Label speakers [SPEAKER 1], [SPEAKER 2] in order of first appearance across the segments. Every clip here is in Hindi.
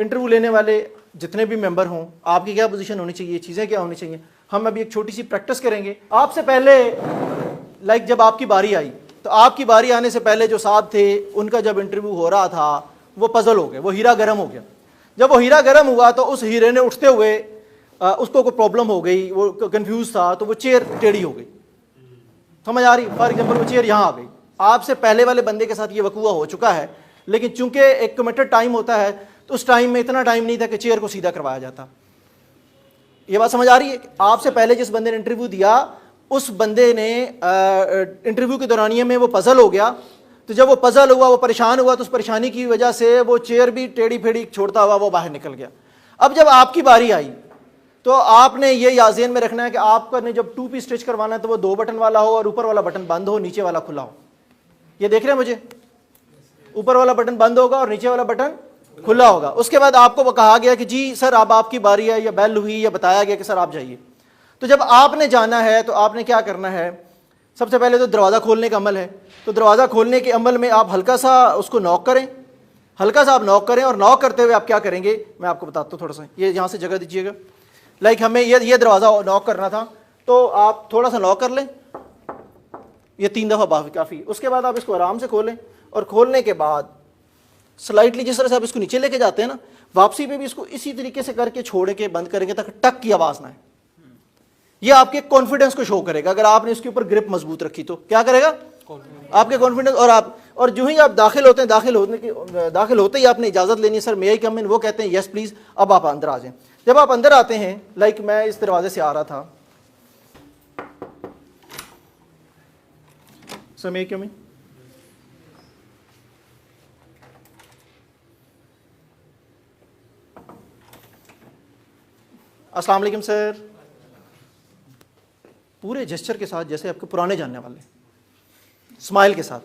[SPEAKER 1] इंटरव्यू लेने वाले जितने भी मेंबर हों, आपकी क्या पोजीशन होनी चाहिए, चीज़ें क्या होनी चाहिए, हम अभी एक छोटी सी प्रैक्टिस करेंगे। आपसे पहले लाइक जब आपकी बारी आई, तो आपकी बारी आने से पहले जो साहब थे उनका जब इंटरव्यू हो रहा था वो पजल हो गया, वो हीरा गर्म हो गया। जब वो हीरा गर्म हुआ तो उस हीरे ने उठते हुए उसको कोई प्रॉब्लम हो गई, वो कंफ्यूज था, तो वो चेयर टेढ़ी हो गई। समझ आ रही? फॉर एग्जाम्पल वो चेयर यहाँ आ गई। आपसे पहले वाले बंदे के साथ ये वकूआ हो चुका है, लेकिन चूंकि एक कमिटेड टाइम होता है तो उस टाइम में इतना टाइम नहीं था कि चेयर को सीधा करवाया जाता। ये बात समझ आ रही है? आपसे पहले जिस बंदे ने इंटरव्यू दिया उस बंदे ने इंटरव्यू के दौरानिए में वो पजल हो गया, तो जब वो पजल हुआ, वो परेशान हुआ, तो उस परेशानी की वजह से वो चेयर भी टेढ़ी फेढ़ी छोड़ता हुआ वो बाहर निकल गया। अब जब आपकी बारी आई तो आपने ये याज़ेन में रखना है कि आपका ने जब 2 पीस स्टिच करवाना है तो वो 2 बटन वाला हो और ऊपर वाला बटन बंद हो, नीचे वाला खुला हो। ये देख रहे हैं मुझे? ऊपर वाला बटन बंद होगा और नीचे वाला बटन खुला होगा। उसके बाद आपको वो कहा गया कि जी सर अब आपकी बारी है, या बेल हुई, या बताया गया कि सर आप जाइए। तो जब आपने जाना है तो आपने क्या करना है? सबसे पहले तो दरवाज़ा खोलने का अमल है। तो दरवाज़ा खोलने के अमल में आप हल्का सा उसको नॉक करें, हल्का सा आप नॉक करें, और नॉक करते हुए आप क्या करेंगे मैं आपको बताता हूँ। थोड़ा सा ये यहाँ से जगह दीजिएगा। लाइक हमें ये दरवाज़ा नॉक करना था, तो आप थोड़ा सा नॉक कर लें, ये 3 दफ़ा काफ़ी। उसके बाद आप इसको आराम से खोलें, और खोलने के बाद स्लाइटली जिस तरह से आप इसको नीचे लेके जाते हैं ना, वापसी पे भी इसको इसी तरीके से करके छोड़ के बंद करेंगे ताकि टक की आवाज़ ना आए। ये आपके कॉन्फिडेंस को शो करेगा। अगर आपने इसके ऊपर ग्रिप मजबूत रखी तो क्या करेगा? आपके कॉन्फिडेंस। और जो ही आप दाखिल होते हैं, दाखिल होते ही आपने इजाज़त लेनी है, सर मे आई कम इन। वो कहते हैं यस प्लीज़, अब आप अंदर आ जाएं। जब आप अंदर आते हैं, लाइक मैं इस दरवाजे से आ रहा था, सर मे आई कम इन। अस्सलाम वालेकुम सर। पूरे जेस्चर के साथ, जैसे आपके पुराने जानने वाले, स्माइल के साथ,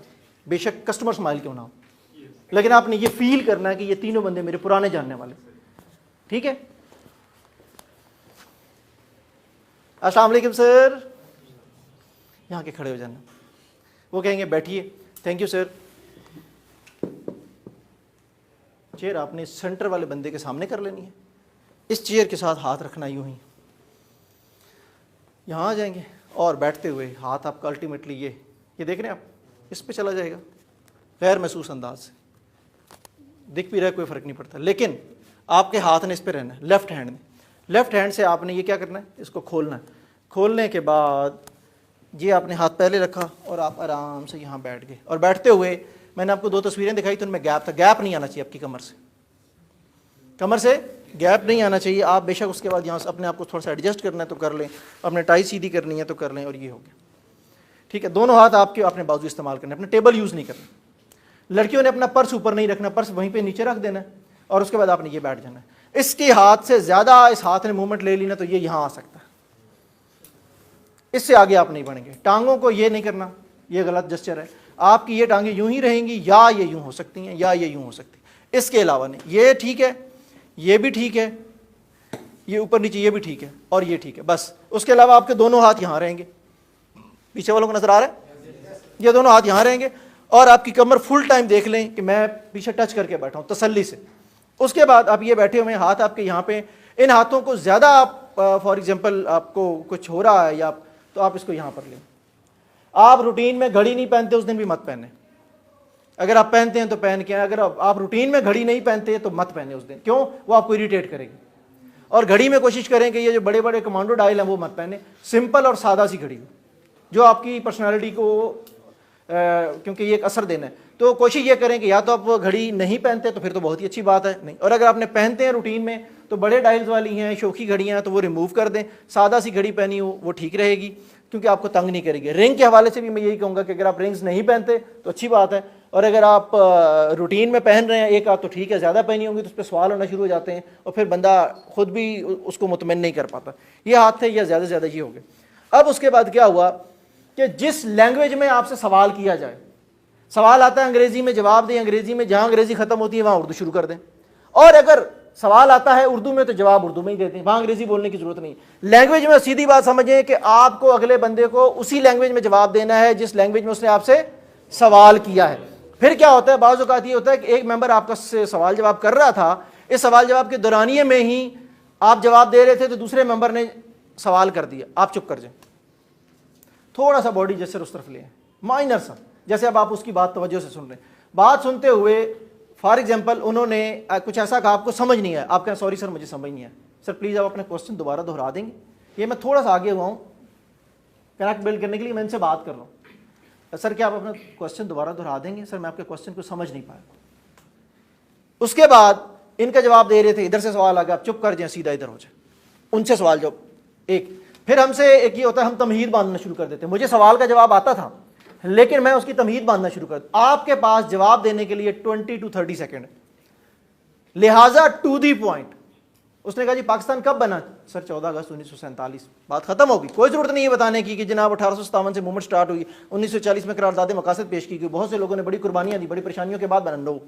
[SPEAKER 1] बेशक कस्टमर स्माइल क्यों ना हो, लेकिन आपने ये फील करना है कि ये तीनों बंदे मेरे पुराने जानने वाले। ठीक है? अस्सलाम वालेकुम सर। यहाँ के खड़े हो जाना। वो कहेंगे बैठिए, थैंक यू सर। चेयर आपने सेंटर वाले बंदे के सामने कर लेनी है। इस चेयर के साथ हाथ रखना यूं ही, यहाँ आ जाएंगे, और बैठते हुए हाथ आपका अल्टीमेटली ये देख रहे हैं आप, इस पे चला जाएगा गैर महसूस अंदाज से। दिख भी रहा है, कोई फ़र्क नहीं पड़ता, लेकिन आपके हाथ ने इस पे रहना है, लेफ्ट हैंड में। लेफ्ट हैंड से आपने ये क्या करना है? इसको खोलना है। खोलने के बाद ये आपने हाथ पहले रखा और आप आराम से यहाँ बैठ गए। और बैठते हुए मैंने आपको 2 तस्वीरें दिखाई, तो उनमें गैप था। गैप नहीं आना चाहिए आपकी कमर से गैप नहीं आना चाहिए। आप बेशक उसके बाद यहाँ से अपने आप को थोड़ा सा एडजस्ट करना है तो कर लें, अपने टाई सीधी करनी है तो कर लें, और ये हो गया। ठीक है? दोनों हाथ आपके अपने बाजू इस्तेमाल करने, अपने टेबल यूज़ नहीं करना। लड़कियों ने अपना पर्स ऊपर नहीं रखना, पर्स वहीं पे नीचे रख देना है, और उसके बाद आपने ये बैठ जाना है। इसके हाथ से ज़्यादा इस हाथ ने मूवमेंट ले ली ना तो ये यहाँ आ सकता है, इससे आगे आप नहीं बढ़ेंगे। टांगों को ये नहीं करना, ये गलत जेस्चर है। आपकी ये टांगें यूं ही रहेंगी, या ये यूं हो सकती हैं, या ये यूं हो सकती है। इसके अलावा नहीं। ये ठीक है, ये भी ठीक है, ये ऊपर नीचे ये भी ठीक है, और ये ठीक है, बस। उसके अलावा आपके दोनों हाथ यहाँ रहेंगे। पीछे वालों को नजर आ रहा है? ये दोनों हाथ यहाँ रहेंगे, और आपकी कमर फुल टाइम देख लें कि मैं पीछे टच करके बैठा हूँ तसल्ली से। उसके बाद आप ये बैठे हुए हैं, हाथ आपके यहाँ पे। इन हाथों को ज़्यादा आप फॉर एग्जाम्पल आपको कुछ हो रहा है, या तो आप इसको यहाँ पर लें। आप रूटीन में घड़ी नहीं पहनते, उस दिन भी मत पहने। अगर आप पहनते हैं तो पहन के, अगर आप रूटीन में घड़ी नहीं पहनते तो मत पहने उस दिन। क्यों? वो आपको इरिटेट करेगी। और घड़ी में कोशिश करें कि ये जो बड़े बड़े कमांडो डायल हैं वो मत पहने, सिंपल और सादा सी घड़ी हो जो आपकी पर्सनालिटी को क्योंकि ये एक असर देना है, तो कोशिश ये करें कि या तो आप घड़ी नहीं पहनते तो फिर तो बहुत ही अच्छी बात है, नहीं। और अगर आपने पहनते हैं रूटीन में तो बड़े डायल्स वाली हैं, शौकी घड़ियाँ, तो वो रिमूव कर दें। सादा सी घड़ी पहनी हो वो ठीक रहेगी, क्योंकि आपको तंग नहीं करेगी। रिंग के हवाले से भी मैं यही कहूँगा कि अगर आप रिंग्स नहीं पहनते तो अच्छी बात है, और अगर आप रूटीन में पहन रहे हैं एक आध तो ठीक है, ज़्यादा पहनी होंगी तो उस पर सवाल होना शुरू हो जाते हैं, और फिर बंदा खुद भी उसको मुतमईन नहीं कर पाता। ये हाथ थे, या ज़्यादा से ज़्यादा ये हो गए। अब उसके बाद क्या हुआ कि जिस लैंग्वेज में आपसे सवाल किया जाए, सवाल आता है अंग्रेजी में, जवाब दें अंग्रेजी में, जहां अंग्रेजी खत्म होती है वहां उर्दू शुरू कर दें। और अगर सवाल आता है उर्दू में तो जवाब उर्दू में ही देते हैं, वहां अंग्रेजी बोलने की जरूरत नहीं। लैंग्वेज में सीधी बात समझें कि आपको अगले बंदे को उसी लैंग्वेज में जवाब देना है जिस लैंग्वेज में उसने आपसे सवाल किया है। फिर क्या होता है, बाज़ औक़ात ये होता है कि एक मेंबर आपका से सवाल जवाब कर रहा था, इस सवाल जवाब के दौरानिए में ही आप जवाब दे रहे थे तो दूसरे मेंबर ने सवाल कर दिया, आप चुप कर जाए, थोड़ा सा बॉडी जेस्चर उस तरफ ले आए, माइनर सा, जैसे अब आप उसकी बात तवज्जो से सुन रहे हैं। बात सुनते हुए फॉर एग्जांपल उन्होंने कुछ ऐसा कहा आपको समझ नहीं आया, आप कहें सॉरी सर मुझे समझ नहीं आया, सर प्लीज़ आप अपना क्वेश्चन दोबारा दोहरा देंगे। ये मैं थोड़ा सा आगे हुआ हूँ कनेक्ट बिल्ड करने के लिए, मैं इनसे बात कर रहा हूँ, सर क्या आप अपना क्वेश्चन दोबारा दोहरा देंगे, सर मैं आपके क्वेश्चन को समझ नहीं पाया। उसके बाद इनका जवाब दे रहे थे, इधर से सवाल आ गया, आप चुप कर जाए, सीधा इधर हो जाए, उनसे सवाल जवाब एक। फिर हमसे एक ये होता है हम तमहीद बांधना शुरू कर देते हैं, मुझे सवाल का जवाब आता था लेकिन मैं उसकी तमहीद बांधना शुरू कर, आपके पास जवाब देने के लिए 20 to 30 सेकेंड, लिहाजा टू दी पॉइंट। उसने कहा जी पाकिस्तान कब बना, सर 14 अगस्त 1947, बात खत्म होगी, कोई जरूरत नहीं है बताने की कि जनाब 1857 से मूवमेंट स्टार्ट हुई, 1940 में करारदाद मकासद पेश की गई, बहुत से लोगों ने बड़ी कुर्बानियां दी, बड़ी परेशानियों के बाद बना। नो,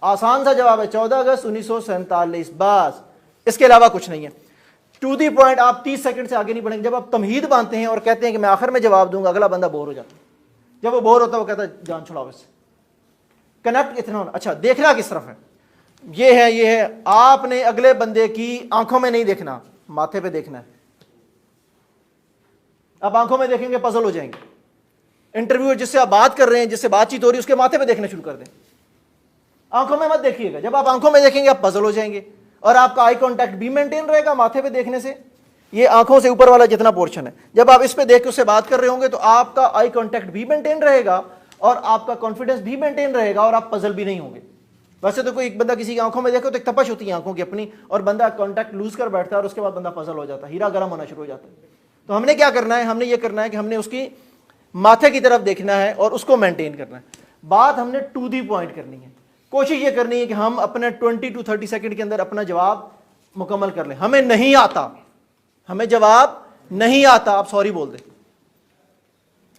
[SPEAKER 1] आसान सा जवाब है 14 अगस्त 1947, बस, इसके अलावा कुछ नहीं है। टू दी पॉइंट, आप 30 सेकंड से आगे नहीं बढ़ेंगे। जब आप तमहीद बांधते हैं और कहते हैं कि मैं आखिर में जवाब दूंगा, अगला बंदा बोर हो जाता है, जब वो बोर होता है वो कहता है जान छुड़ाओ इससे, कनेक्ट इतना होना। अच्छा, देखना किस तरफ है, ये है, आपने अगले बंदे की आंखों में नहीं देखना, माथे पे देखना है। आप आंखों में देखेंगे पजल हो जाएंगे। इंटरव्यू जिससे आप बात कर रहे हैं, जिससे बातचीत हो रही है, उसके माथे पे देखना शुरू कर दें, आंखों में मत देखिएगा। जब आप आंखों में देखेंगे आप पजल हो जाएंगे और आपका आई कांटेक्ट भी मेंटेन रहेगा माथे पे देखने से। ये आंखों से ऊपर वाला जितना पोर्शन है, जब आप इस पे देख के उससे बात कर रहे होंगे तो आपका आई कांटेक्ट भी मेंटेन रहेगा और आपका कॉन्फिडेंस भी मेंटेन रहेगा और आप पजल भी नहीं होंगे। वैसे तो कोई एक बंदा किसी की आंखों में देखो तो एक तपश होती है आंखों की अपनी, और बंदा कांटेक्ट लूज कर बैठता है और उसके बाद बंदा पजल हो जाता है, हीरा गर्म होना शुरू हो जाता है। तो हमने क्या करना है, हमने ये करना है कि हमने उसकी माथे की तरफ देखना है और उसको मेंटेन करना है। बात हमने टू दी पॉइंट करनी है, कोशिश ये करनी है कि हम अपने 20 to 30 सेकंड के अंदर अपना जवाब मुकम्मल कर लें। हमें नहीं आता, हमें जवाब नहीं आता, आप सॉरी बोल दें।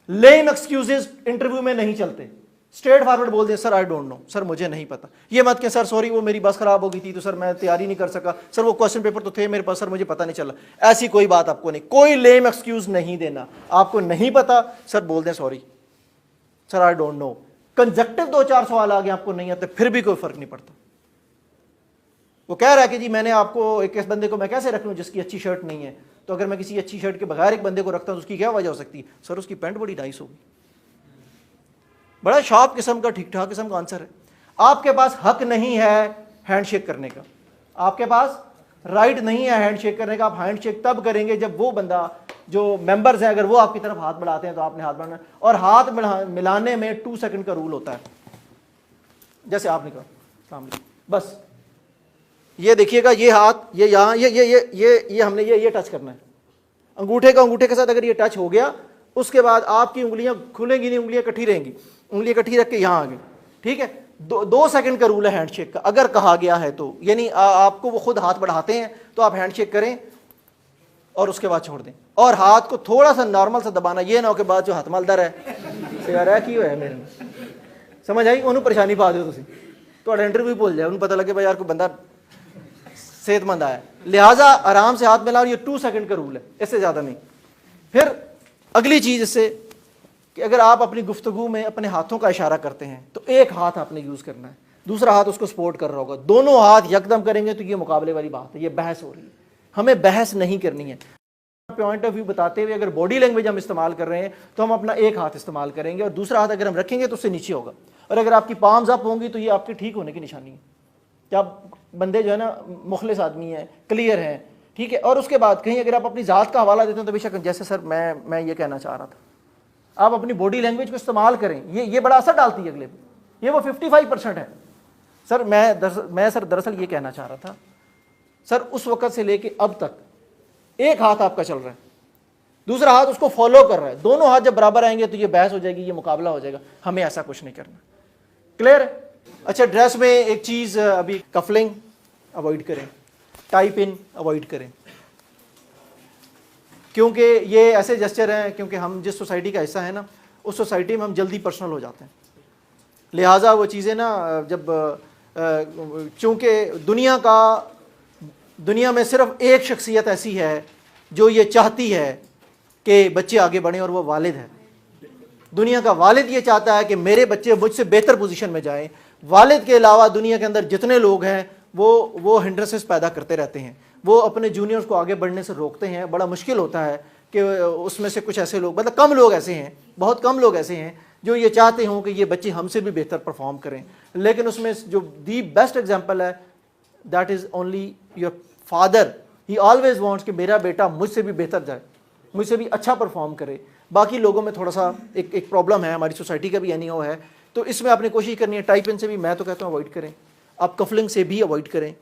[SPEAKER 1] लेम एक्सक्यूजेस इंटरव्यू में नहीं चलते, स्ट्रेट फॉरवर्ड बोल दें, sir I don't know, sir मुझे नहीं पता। ये मत कि सर सॉरी वो मेरी बस खराब हो गई थी तो सर मैं तैयारी नहीं कर सका, सर वो क्वेश्चन पेपर तो थे मेरे पास, सर मुझे पता नहीं चला। ऐसी कोई बात आपको नहीं, कोई लेम एक्सक्यूज नहीं देना। आपको नहीं पता, सर बोल दें sorry, sir I don't know. Conjunctive 2-4 सवाल आ गए आपको नहीं आते, फिर भी कोई फर्क नहीं पड़ता। वो कह रहा है कि जी मैंने आपको एक इस बंदे को मैं कैसे रख लूं जिसकी अच्छी शर्ट नहीं है, तो अगर मैं किसी अच्छी शर्ट के बगैर एक बंदे को रखता हूं तो उसकी क्या वजह हो सकती है, सर उसकी पैंट बड़ी नाइस होगी। बड़ा शॉर्प किस्म का ठीक ठाक किस्म का आंसर है। आपके पास हक नहीं है हैंडशेक करने का, आपके पास राइट नहीं है हैंडशेक करने का। आप हैंडशेक तब करेंगे जब वो बंदा जो मेंबर्स हैं अगर वो आपकी तरफ हाथ बढ़ाते हैं तो आपने हाथ बढ़ाना है, और हाथ मिलाने में 2 सेकंड का रूल होता है। जैसे आपने कहा सामने, बस ये देखिएगा, ये हाथ ये यहाँ ये हमने ये टच करना है अंगूठे के साथ। अगर ये टच हो गया उसके बाद आपकी उंगलियां खुलेंगी नहीं, उंगलियां इकट्ठी रहेंगी, उंगलियां इकट्ठी रख के यहाँ आ गई, ठीक है। 2 सेकंड का रूल है हैंडशेक का, अगर कहा गया है तो, यानी आपको वो खुद हाथ बढ़ाते हैं तो आप हैंडशेक करें और उसके बाद छोड़ दें, और हाथ को थोड़ा सा नॉर्मल सा दबाना, ये ना हो के बाद जो हाथ मालदार है यार है की है मेरे, समझ आई, उन्होंने परेशानी पा दो तो इंटरव्यू भूल जाए, उन्हें पता लगे भाई यार कोई बंदा सेहतमंद आया। लिहाजा आराम से हाथ मिलाओ, ये 2 सेकंड का रूल है, इससे ज्यादा नहीं। फिर अगली चीज इससे कि अगर आप अपनी गुफ्तगू में अपने हाथों का इशारा करते हैं तो एक हाथ आपने यूज करना है, दूसरा हाथ उसको सपोर्ट कर रहा होगा, दोनों हाथ यकदम करेंगे तो ये मुकाबले वाली बात है, ये बहस हो रही है। हमें बहस नहीं करनी है। पॉइंट ऑफ व्यू बताते हुए अगर बॉडी लैंग्वेज हम इस्तेमाल कर रहे हैं तो हम अपना एक हाथ इस्तेमाल करेंगे और दूसरा हाथ अगर हम रखेंगे तो उससे नीचे होगा, और अगर आपकी पाम्स अप होंगी तो ये आपके ठीक होने की निशानी है कि आप बंदे जो है ना मुखलिस आदमी है, क्लियर है, ठीक है। और उसके बाद कहीं अगर आप अपनी ज़ात का हवाला देते हैं तो बेशक, जैसे सर मैं ये कहना चाह रहा था, आप अपनी बॉडी लैंग्वेज को इस्तेमाल करें, ये बड़ा असर डालती है अगले पे। ये वो 55% है। सर मैं सर दरअसल ये कहना चाह रहा था, सर उस वक्त से लेके अब तक एक हाथ आपका चल रहा है, दूसरा हाथ उसको फॉलो कर रहा है, दोनों हाथ जब बराबर आएंगे तो ये बहस हो जाएगी, ये मुकाबला हो जाएगा। हमें ऐसा कुछ नहीं करना, क्लियर है। अच्छा, ड्रेस में एक चीज़ अभी, कफलिंग अवॉइड करें, टाइप इन अवॉइड करें, क्योंकि ये ऐसे जेस्चर हैं, क्योंकि हम जिस सोसाइटी का हिस्सा है ना उस सोसाइटी में हम जल्दी पर्सनल हो जाते हैं। लिहाजा वो चीज़ें ना जब चूँकि दुनिया में सिर्फ एक शख्सियत ऐसी है जो ये चाहती है कि बच्चे आगे बढ़ें और वो वालिद है। दुनिया का वालिद ये चाहता है कि मेरे बच्चे मुझसे बेहतर पोजीशन में जाएं। वालिद के अलावा दुनिया के अंदर जितने लोग हैं वो हिंड्रेंसेस पैदा करते रहते हैं, वो अपने जूनियर्स को आगे बढ़ने से रोकते हैं। बड़ा मुश्किल होता है कि उसमें से कुछ ऐसे लोग, मतलब कम लोग ऐसे हैं, बहुत कम लोग ऐसे हैं जो ये चाहते हों कि ये बच्चे हमसे भी बेहतर परफॉर्म करें। लेकिन उसमें जो दी बेस्ट एग्जांपल है, that is only your father. He always wants कि मेरा बेटा मुझसे भी बेहतर जाए, मुझसे भी अच्छा परफॉर्म करे। बाकी लोगों में थोड़ा सा एक प्रॉब्लम है, हमारी सोसाइटी का भी यानी वो है। तो इसमें आपने कोशिश करनी है टाई पिन से भी, मैं तो कहता हूँ अवॉइड करें, आप कफलिंग से भी अवॉइड करें,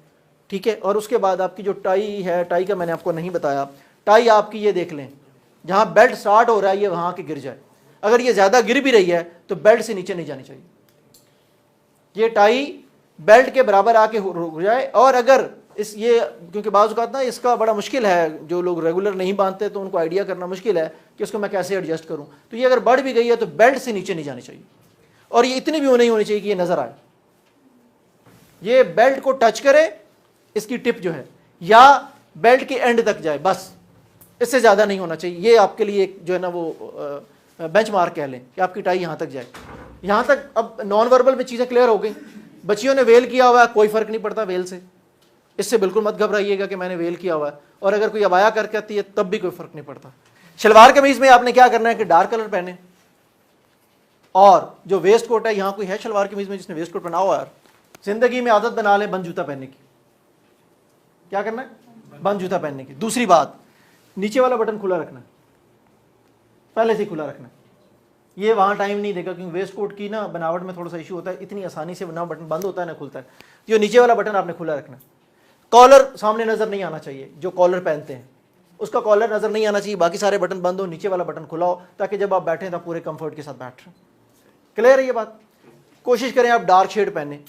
[SPEAKER 1] ठीक है। और उसके बाद आपकी जो टाई है, टाई का मैंने आपको नहीं बताया, टाई आपकी ये देख लें, जहाँ बेल्ट स्टार्ट हो रहा है ये वहाँ के गिर जाए। अगर ये ज़्यादा गिर भी रही है तो बेल्ट से नीचे नहीं जानी चाहिए, ये टाई बेल्ट के बराबर आके रुक जाए। और अगर ये क्योंकि बाज़ औक़ात ना इसका बड़ा मुश्किल है, जो लोग रेगुलर नहीं बांधते तो उनको आइडिया करना मुश्किल है कि इसको मैं कैसे एडजस्ट करूँ। तो ये अगर बढ़ भी गई है तो बेल्ट से नीचे नहीं जानी चाहिए, और ये इतनी भी नहीं होनी चाहिए कि ये नज़र आए, ये बेल्ट को टच करे, इसकी टिप जो है, या बेल्ट के एंड तक जाए, बस इससे ज़्यादा नहीं होना चाहिए। ये आपके लिए एक जो है ना वो बेंचमार्क कह लें कि आपकी टाई यहाँ तक जाए, यहाँ तक। अब नॉन वर्बल में चीज़ें क्लियर हो गई। बच्चियों ने वेल किया हुआ है, कोई फ़र्क नहीं पड़ता वेल से, इससे बिल्कुल मत घबराइएगा कि मैंने वेल किया हुआ है। और अगर कोई अबाया करके आती है तब भी कोई फ़र्क नहीं पड़ता। शलवार कमीज़ में आपने क्या करना है कि डार्क कलर पहने, और जो वेस्ट कोट है, यहाँ कोई है शलवार कमीज़ में जिसने वेस्ट कोट पहना हुआ है? ज़िंदगी में आदत बना ले बंद जूता पहनने की। क्या करना है? बंद जूता पहनने की। दूसरी बात, नीचे वाला बटन खुला रखना है, पहले से खुला रखना है। ये वहाँ टाइम नहीं देगा, क्योंकि वेस्ट कोट की ना बनावट में थोड़ा सा इशू होता है, इतनी आसानी से ना बटन बंद होता है ना खुलता है। जो नीचे वाला बटन आपने खुला रखना है। कॉलर सामने नज़र नहीं आना चाहिए, जो कॉलर पहनते हैं उसका कॉलर नज़र नहीं आना चाहिए, बाकी सारे बटन बंद हो, नीचे वाला बटन खुला हो, ताकि जब आप बैठें तो पूरे कंफर्ट के साथ बैठ रहे। क्लियर है ये बात? कोशिश करें आप डार्क शेड पहने,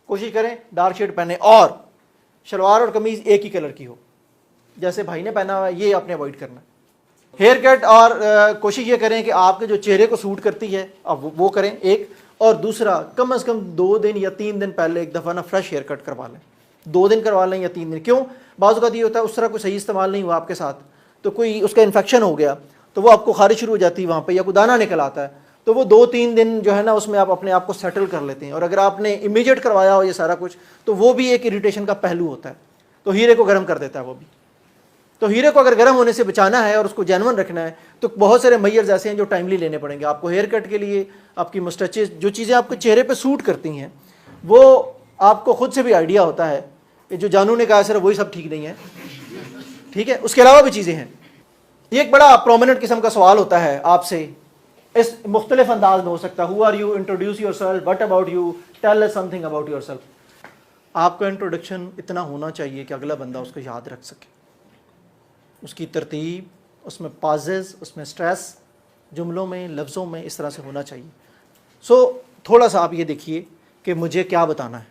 [SPEAKER 1] कोशिश करें डार्क शेड पहने, और शलवार और कमीज़ एक ही कलर की हो, जैसे भाई ने पहना हुआ है, ये आपने अवॉइड करना। हेयर कट और कोशिश ये करें कि आपके जो चेहरे को सूट करती है अब वो करें, एक। और दूसरा, कम से कम 2 दिन या 3 दिन पहले एक दफ़ा ना फ्रेश हेयर कट करवा लें। 2 दिन करवा लें या 3 दिन। क्यों? बाज़ औक़ात ये होता है उस तरह कोई सही इस्तेमाल नहीं हुआ आपके साथ, तो कोई उसका इन्फेक्शन हो गया तो वो आपको खारिश शुरू हो जाती है वहाँ पे, या कोई दाना निकल आता है, तो वो 2-3 दिन जो है ना उसमें आप अपने आप को सेटल कर लेते हैं। और अगर आपने इमीडिएट करवाया हो ये सारा कुछ, तो वो भी एक इरिटेशन का पहलू होता है, तो हीरे को गर्म कर देता है वो भी। तो हीरे को अगर गर्म होने से बचाना है और उसको जेन्युइन रखना है, तो बहुत सारे मेजर्स ऐसे हैं जो टाइमली लेने पड़ेंगे आपको। हेयर कट के लिए आपकी मुस्टचेस, जो चीज़ें आपके चेहरे पे सूट करती हैं, वो आपको खुद से भी आइडिया होता है कि जो जानू ने कहा सिर्फ वही सब ठीक नहीं है, ठीक है, उसके अलावा भी चीज़ें हैं। ये एक बड़ा प्रोमिनेंट किस्म का सवाल होता है आपसे, इस मुख्तलिफ अंदाज में हो सकता है। Who are you, introduce yourself, what about you, tell us something about yourself. आपका इंट्रोडक्शन इतना होना चाहिए कि अगला बंदा उसको याद रख सके, उसकी तरतीब, उसमें पाजेज, उसमें स्ट्रेस, जुमलों में, लफ्ज़ों में इस तरह से होना चाहिए। सो थोड़ा सा आप ये देखिए कि मुझे क्या बताना है,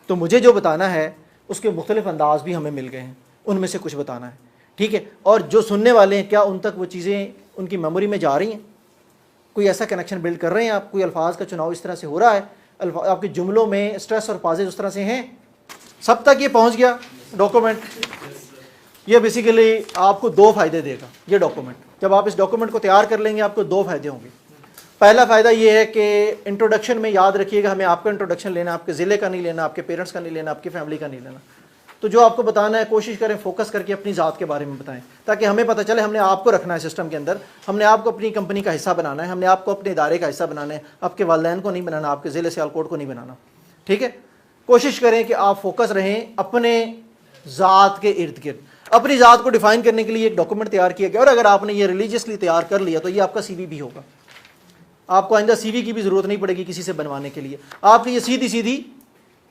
[SPEAKER 1] तो मुझे जो बताना है उसके मुख्तलिफ अंदाज भी हमें मिल गए हैं, उनमें से कुछ बताना है, ठीक है। और जो सुनने वाले हैं, क्या उन तक वो चीज़ें उनकी मेमोरी में जा रही हैं? कोई ऐसा कनेक्शन बिल्ड कर रहे हैं आप? कोई अल्फाज का चुनाव इस तरह से हो रहा है, आपके जुमलों में स्ट्रेस और पाजेज उस तरह से हैं? सब तक ये पहुँच गया डॉक्यूमेंट? ये बेसिकली आपको 2 फ़ायदे देगा ये डॉक्यूमेंट। जब आप इस डॉक्यूमेंट को तैयार कर लेंगे, आपको 2 फ़ायदे होंगे। पहला फ़ायदा ये है कि इंट्रोडक्शन में याद रखिएगा, हमें आपका इंट्रोडक्शन लेना, आपके ज़िले का नहीं लेना, आपके पेरेंट्स का नहीं लेना, आपकी फैमिली का नहीं लेना। तो जो आपको बताना है, कोशिश करें फोकस करके अपनी ज़ात के बारे में बताएं, ताकि हमें पता चले हमने आपको रखना है सिस्टम के अंदर, हमने आपको अपनी कंपनी का हिस्सा बनाना है, हमने आपको अपने इदारे का हिस्सा बनाना है, आपके वालिदैन को नहीं बनाना, आपके ज़िले सियालकोट को नहीं बनाना, ठीक है। कोशिश करें कि आप फोकस रहें अपने ज़ात के इर्द गिर्द। अपनी ज़ात को डिफाइन करने के लिए एक डॉक्यूमेंट तैयार किया गया, और अगर आपने ये रिलीजियसली तैयार कर लिया तो ये आपका CV भी होगा। आपको आइंदा CV की भी ज़रूरत नहीं पड़ेगी किसी से बनवाने के लिए, आपकी ये सीधी सीधी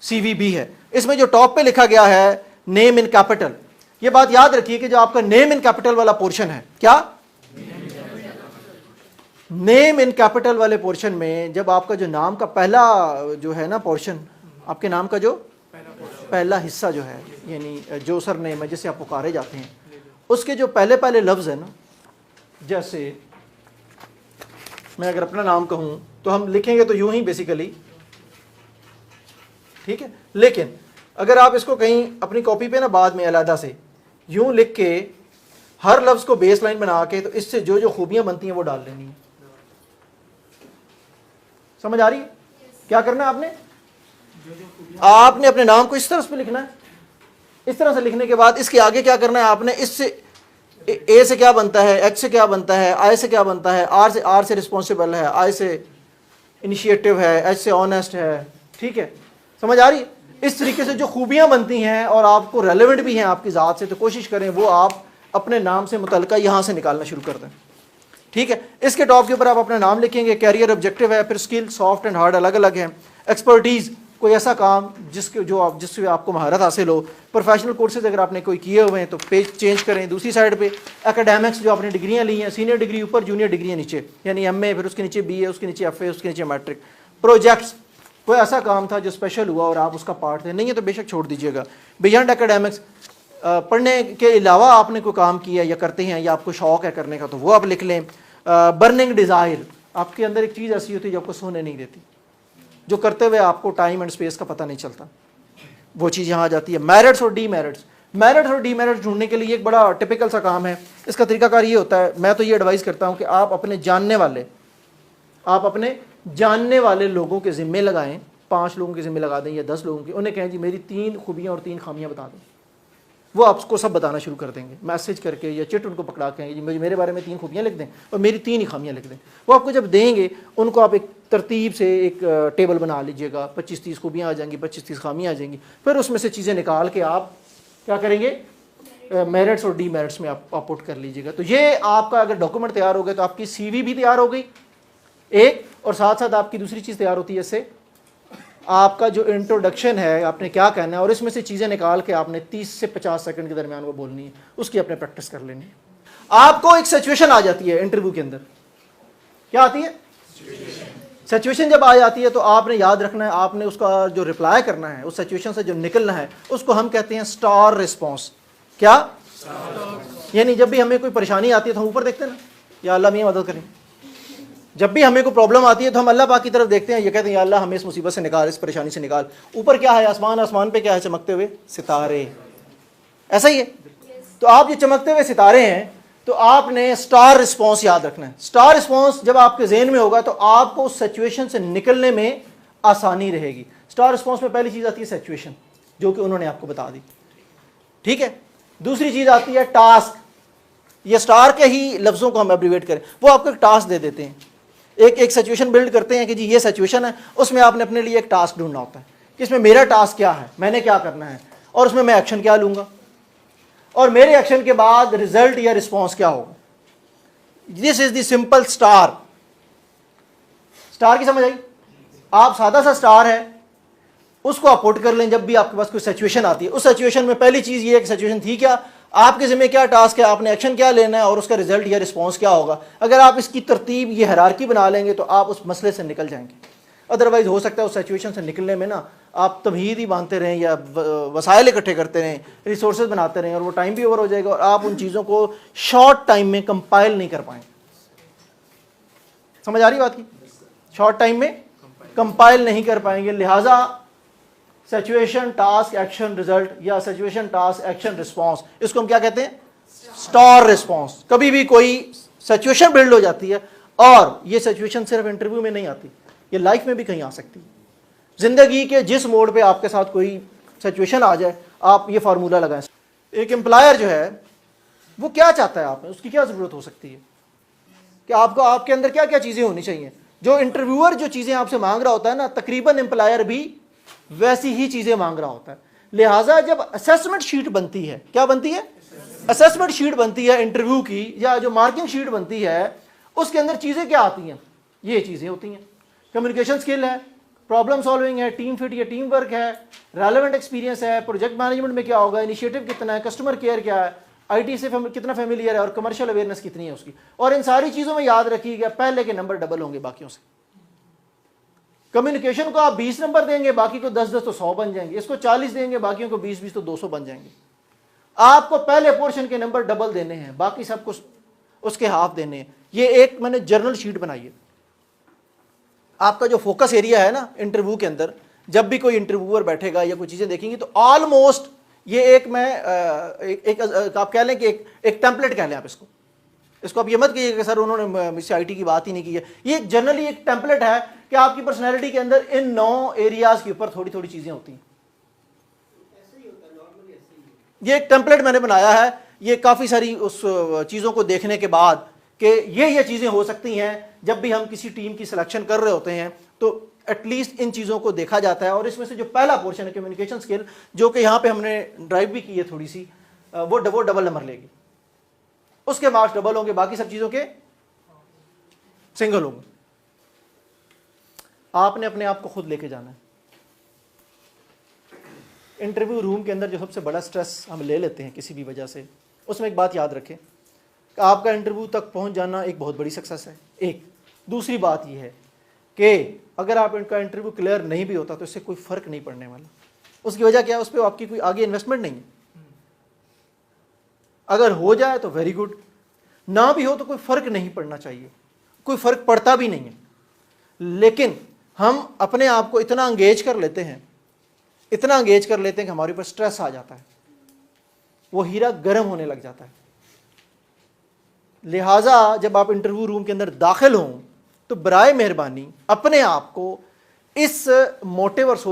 [SPEAKER 1] CV भी है। इसमें जो टॉप पे लिखा गया है नेम इन कैपिटल, ये बात याद रखिए कि जो आपका नेम इन कैपिटल वाला पोर्शन है, क्या नेम इन कैपिटल वाले पोर्शन में, जब आपका जो नाम का पहला जो है ना पोर्शन, आपके नाम का जो पहला हिस्सा जो है, यानी जो सरनेम है जिसे आप पुकारे जाते हैं, उसके जो पहले पहले लफ्ज़ है ना, जैसे मैं अगर अपना नाम कहूँ तो हम लिखेंगे तो यूं ही बेसिकली, ठीक है। लेकिन अगर आप इसको कहीं अपनी कॉपी पे ना बाद में अलहदा से यूं लिख के हर लफ्ज़ को बेस लाइन बना के, तो इससे जो जो खूबियाँ बनती हैं वो डाल लेनी है। समझ आ रही है? क्या करना है आपने? आपने अपने नाम को इस तरह से लिखना है, इस तरह से लिखने के बाद इसके आगे क्या करना है आपने, इससे ए से क्या बनता है, एच से क्या बनता है, आई से क्या बनता है, आर से रिस्पॉन्सिबल है, आई से इनिशिएटिव है, एच से ऑनेस्ट है, ठीक है, समझ आ रही है। इस तरीके से जो खूबियां बनती हैं और आपको रेलेवेंट भी हैं आपकी ज़ात से, तो कोशिश करें वो आप अपने नाम से मुतल्लिका यहाँ से निकालना शुरू कर दें, ठीक है। इसके टॉप के ऊपर आप अपना नाम लिखेंगे, कैरियर ऑब्जेक्टिव है, फिर स्किल सॉफ्ट एंड हार्ड अलग अलग हैं, एक्सपर्टीज़ कोई ऐसा काम जिससे आपको महारत हासिल हो, प्रोफेशनल कोर्सेज अगर आपने कोई किए हुए हैं तो पेज चेंज करें। दूसरी साइड पे एकेडमिक्स जो आपने डिग्रियां ली हैं, सीनियर डिग्री ऊपर, जूनियर डिग्रियां नीचे, यानी एमए, फिर उसके नीचे बीए, उसके नीचे एफए, उसके नीचे मैट्रिक। प्रोजेक्ट्स कोई ऐसा काम था जो स्पेशल हुआ और आप उसका पार्ट थे, नहीं है तो बेशक छोड़ दीजिएगा। बियॉन्ड एकेडमिक्स पढ़ने के अलावा आपने कोई काम किया या करते हैं या आपको शौक है करने का तो वो आप लिख लें। बर्निंग डिज़ायर, आपके अंदर एक चीज़ ऐसी होती है जो आपको सोने नहीं देती, जो करते हुए आपको टाइम एंड स्पेस का पता नहीं चलता, वो चीज़ यहाँ आ जाती है। मेरिट्स और डीमेरिट्स, मेरिट्स और डीमेरिट्स ढूंढने के लिए एक बड़ा टिपिकल सा काम है। इसका तरीकाकार ये होता है, मैं तो ये एडवाइस करता हूँ कि आप अपने जानने वाले लोगों के ज़िम्मे लगाएं, 5 लोगों के ज़िम्मे लगा दें या 10 लोगों के, उन्हें कहें जी मेरी 3 खूबियाँ और 3 खामियाँ बता दें, वो आपको सब बताना शुरू कर देंगे, मैसेज करके या चिट उनको पकड़ा के जी मेरे बारे में 3 खूबियाँ लिख दें और मेरी 3 ही खामियाँ लिख दें। वो आपको जब देंगे उनको आप एक तरतीब से एक टेबल बना लीजिएगा, 25-30 खूबियाँ आ जाएंगी, 25-30 खामियाँ आ जाएंगी, फिर उसमें से चीज़ें निकाल के आप क्या करेंगे, मेरिट्स और डीमेरिट्स में आप पुट कर लीजिएगा। तो ये आपका अगर डॉक्यूमेंट तैयार हो गया तो आपकी CV भी तैयार हो गई एक, और साथ साथ आपकी दूसरी चीज़ तैयार होती है इससे, आपका जो इंट्रोडक्शन है आपने क्या कहना है, और इसमें से चीज़ें निकाल के आपने 30 से 50 सेकंड के दरमियान वो बोलनी है, उसकी आपने प्रैक्टिस कर लेनी है। आपको एक सिचुएशन आ जाती है इंटरव्यू के अंदर, क्या आती है सिचुएशन जब आ जाती है तो आपने याद रखना है, आपने उसका जो रिप्लाई करना है, उस सिचुएशन से जो निकलना है, उसको हम कहते हैं स्टार रिस्पॉन्स। क्या? यानी जब भी हमें कोई परेशानी आती है तो हम ऊपर देखते हैं ना, या अल्लाह मेरी मदद करें। जब भी हमें कोई प्रॉब्लम आती है तो हम अल्लाह पाक की तरफ देखते हैं, ये कहते हैं या अल्लाह हमें इस मुसीबत से निकाल, इस परेशानी से निकाल। ऊपर क्या है? आसमान, आसमान पे क्या है? चमकते हुए सितारे, ऐसा ही है। तो आप ये चमकते हुए सितारे हैं, तो आपने स्टार रिस्पॉन्स याद रखना है। स्टार रिस्पॉन्स जब आपके जहन में होगा तो आपको उस सिचुएशन से निकलने में आसानी रहेगी। स्टार रिस्पॉन्स में पहली चीज़ आती है सिचुएशन, जो कि उन्होंने आपको बता दी, ठीक है। दूसरी चीज़ आती है टास्क, ये स्टार के ही लफ्ज़ों को हम एब्रीवेट करें, वो आपको एक टास्क दे देते हैं, एक सिचुएशन बिल्ड करते हैं कि जी ये सिचुएशन है, उसमें आपने अपने लिए एक टास्क ढूंढना होता है कि इसमें मेरा टास्क क्या है, मैंने क्या करना है, और उसमें मैं एक्शन क्या लूँगा, और मेरे एक्शन के बाद रिजल्ट या रिस्पॉन्स क्या होगा। This is the simple star. Star की समझ आई? आप सादा सा स्टार है, उसको आप पुट कर लें जब भी आपके पास कोई सिचुएशन आती है। उस सिचुएशन में पहली चीज़ ये है कि सिचुएशन थी क्या, आपके ज़िम्मे क्या टास्क है, आपने एक्शन क्या लेना है, और उसका रिजल्ट या रिस्पॉन्स क्या होगा। अगर आप इसकी तरतीब, ये हायरार्की बना लेंगे तो आप उस मसले से निकल जाएंगे। अदरवाइज हो सकता है उस सिचुएशन से निकलने में ना आप तमहीद ही बांधते रहें या वसाइल इकट्ठे करते रहें, रिसोर्सेज बनाते रहें, और वो टाइम भी ओवर हो जाएगा और आप उन चीज़ों को शॉर्ट टाइम में कंपाइल नहीं कर पाएंगे। समझ आ रही बात की? शॉर्ट टाइम में कंपाइल नहीं कर पाएंगे। लिहाजा सिचुएशन टास्क एक्शन रिजल्ट या सिचुएशन टास्क एक्शन रिस्पॉन्स, इसको हम क्या कहते हैं? Star response. कभी भी कोई सिचुएशन बिल्ड हो जाती है, और ये सिचुएशन सिर्फ इंटरव्यू में नहीं आती, ये लाइफ में भी कहीं आ सकती है। जिंदगी के जिस मोड़ पे आपके साथ कोई सिचुएशन आ जाए, आप ये फार्मूला लगाएं। एक एम्प्लॉयर जो है वो क्या चाहता है आप में, उसकी क्या ज़रूरत हो सकती है, कि आपको आपके अंदर क्या क्या चीज़ें होनी चाहिए। जो इंटरव्यूअर जो चीज़ें आपसे मांग रहा होता है ना, तकरीबन एम्प्लॉयर भी वैसी ही चीज़ें मांग रहा होता है। लिहाजा जब असेसमेंट शीट बनती है, क्या बनती है? असेसमेंट शीट बनती है इंटरव्यू की, या जो मार्किंग शीट बनती है, उसके अंदर चीज़ें क्या आती हैं? ये चीज़ें होती हैं। कम्युनिकेशन स्किल है, प्रॉब्लम सॉल्विंग है, टीम फिट या टीम वर्क है, रेलेवेंट एक्सपीरियंस है, प्रोजेक्ट मैनेजमेंट में क्या होगा, इनिशिएटिव कितना है, कस्टमर केयर क्या है, आईटी से कितना फेमिलियर है, और कमर्शियल अवेयरनेस कितनी है उसकी। और इन सारी चीज़ों में याद रखिएगा पहले के नंबर डबल होंगे बाकियों से। कम्युनिकेशन को आप 20 नंबर देंगे, बाकी को 10-10 तो 100 बन जाएंगे। इसको 40 देंगे, बाकियों को 20-20 तो 200 बन जाएंगे। आपको पहले पोर्शन के नंबर डबल देने हैं, बाकी सबको उसके हाफ देने हैं। ये एक मैंने जर्नल शीट बनाई है। आपका जो फोकस एरिया है ना इंटरव्यू के अंदर, जब भी कोई इंटरव्यूअर बैठेगा या कोई चीज़ें देखेंगे तो ऑलमोस्ट ये एक मैं एक आप कह लें कि एक टेम्पलेट कह लें आप इसको, इसको आप ये मत कहिए कि सर उन्होंने मुझसे आईटी की बात ही नहीं की है। ये जनरली एक टेम्पलेट है कि आपकी पर्सनैलिटी के अंदर इन 9 एरियाज के ऊपर थोड़ी थोड़ी चीज़ें होती हैं। ये एक टेम्पलेट मैंने बनाया है, ये काफ़ी सारी उस चीज़ों को देखने के बाद कि ये चीज़ें हो सकती हैं। जब भी हम किसी टीम की सिलेक्शन कर रहे होते हैं तो एटलीस्ट इन चीज़ों को देखा जाता है। और इसमें से जो पहला पोर्शन है कम्युनिकेशन स्किल, जो कि यहाँ पे हमने ड्राइव भी की है थोड़ी सी, वो डबल नंबर लेगी, उसके मार्क्स डबल होंगे, बाकी सब चीज़ों के सिंगल होंगे। आपने अपने आप को खुद लेके जाना है। इंटरव्यू रूम के अंदर जो सबसे बड़ा स्ट्रेस हम ले लेते हैं किसी भी वजह से, उसमें एक बात याद रखें कि आपका इंटरव्यू तक पहुंच जाना एक बहुत बड़ी सक्सेस है। एक दूसरी बात यह है कि अगर आप इनका इंटरव्यू क्लियर नहीं भी होता तो इससे कोई फ़र्क नहीं पड़ने वाला। उसकी वजह क्या है? उस पर आपकी कोई आगे इन्वेस्टमेंट नहीं है। अगर हो जाए तो वेरी गुड, ना भी हो तो कोई फ़र्क नहीं पड़ना चाहिए, कोई फ़र्क पड़ता भी नहीं है। लेकिन हम अपने आप को इतना एंगेज कर लेते हैं, इतना एंगेज कर लेते हैं कि हमारे ऊपर स्ट्रेस आ जाता है, वो हीरा गर्म होने लग जाता है। लिहाजा जब आप इंटरव्यू रूम के अंदर दाखिल हों तो बराए मेहरबानी अपने आप को इस मोटिव और सोच